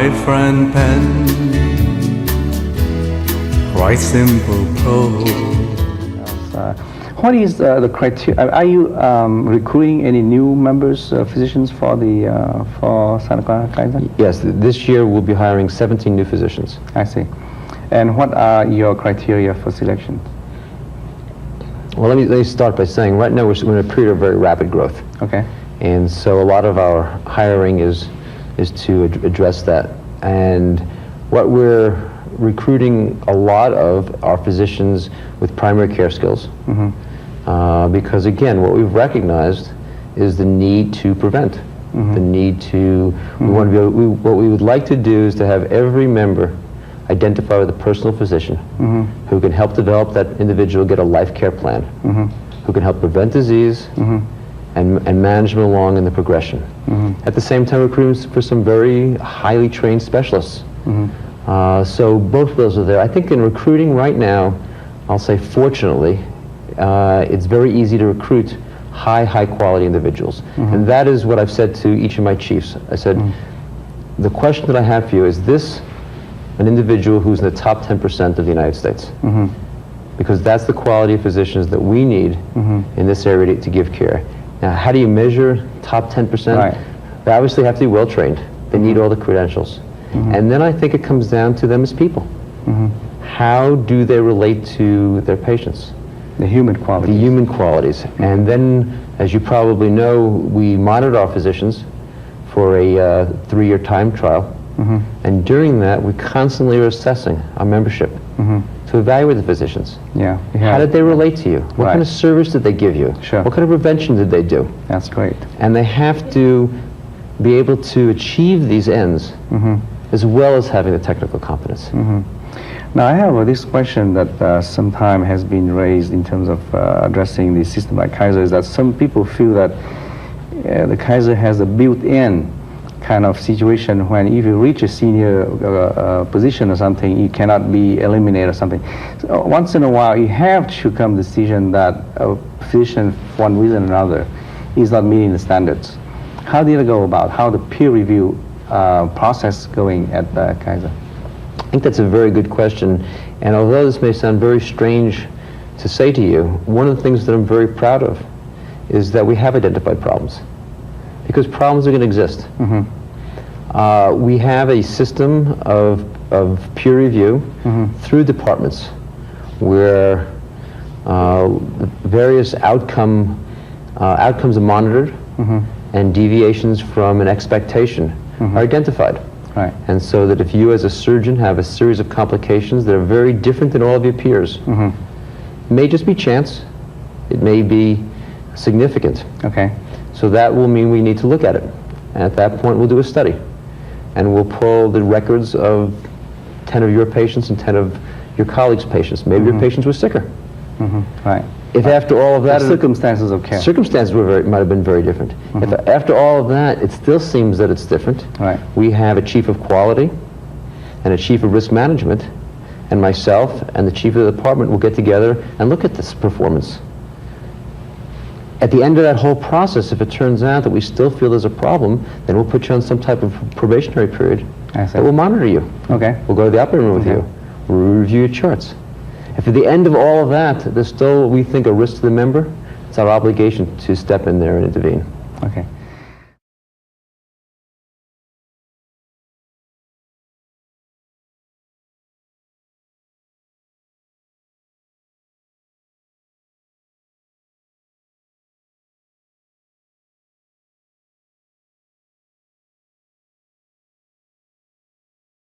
my friend Pen. Quite simple prose. What is the criteria? Are you recruiting any new members, physicians for the for Santa Clara Kaiser? Yes, this year we'll be hiring 17 new physicians. I see. And what are your criteria for selection? Well, let me start by saying right now we're in a period of very rapid growth. Okay. And so a lot of our hiring is to address that. And what we're recruiting a lot of are physicians with primary care skills. Mm-hmm. Because again, what we've recognized is the need to prevent. Mm-hmm. The need to, we want to be what we would like to do is to have every member identify with a personal physician who can help develop that individual get a life care plan, who can help prevent disease and manage them along in the progression. At the same time, recruiting for some very highly trained specialists. So both of those are there. I think in recruiting right now, I'll say fortunately, it's very easy to recruit high quality individuals. And that is what I've said to each of my chiefs. I said, the question that I have for you is this an individual who's in the top 10% of the United States? Because that's the quality of physicians that we need in this area to give care. Now, how do you measure top 10%? Right. They obviously have to be well trained. They need all the credentials. And then I think it comes down to them as people. How do they relate to their patients? The human qualities. The human qualities. And then, as you probably know, we monitor our physicians for a 3-year time trial. And during that, we constantly are assessing our membership to evaluate the physicians. Yeah. How did they relate to you? What kind of service did they give you? Sure. What kind of prevention did they do? That's great. And they have to be able to achieve these ends as well as having the technical competence. Now, I have this question that sometime has been raised in terms of addressing the system like Kaiser, is that some people feel that the Kaiser has a built-in kind of situation when if you reach a senior position or something, you cannot be eliminated or something. So once in a while, you have to come to the decision that a physician, for one reason or another, is not meeting the standards. How did it go about? How the peer review process going at Kaiser? I think that's a very good question. And although this may sound very strange to say to you, one of the things that I'm very proud of is that we have identified problems. Because problems are going to exist. We have a system of peer review through departments where various outcomes are monitored and deviations from an expectation are identified. Right. And so that if you as a surgeon have a series of complications that are very different than all of your peers, it may just be chance, it may be significant. Okay. So that will mean we need to look at it. And at that point, we'll do a study. And we'll pull the records of 10 of your patients and 10 of your colleagues' patients. Maybe your patients were sicker. Right. If after all of that... The circumstances of care. Circumstances might have been very different. If after all of that, it still seems that it's different, Right. we have a chief of quality and a chief of risk management, and myself and the chief of the department will get together and look at this performance. At the end of that whole process, if it turns out that we still feel there's a problem, then we'll put you on some type of probationary period that will monitor you. Okay. We'll go to the operating room with you. We'll review your charts. If at the end of all of that, there's still, we think, a risk to the member, it's our obligation to step in there and intervene. Okay.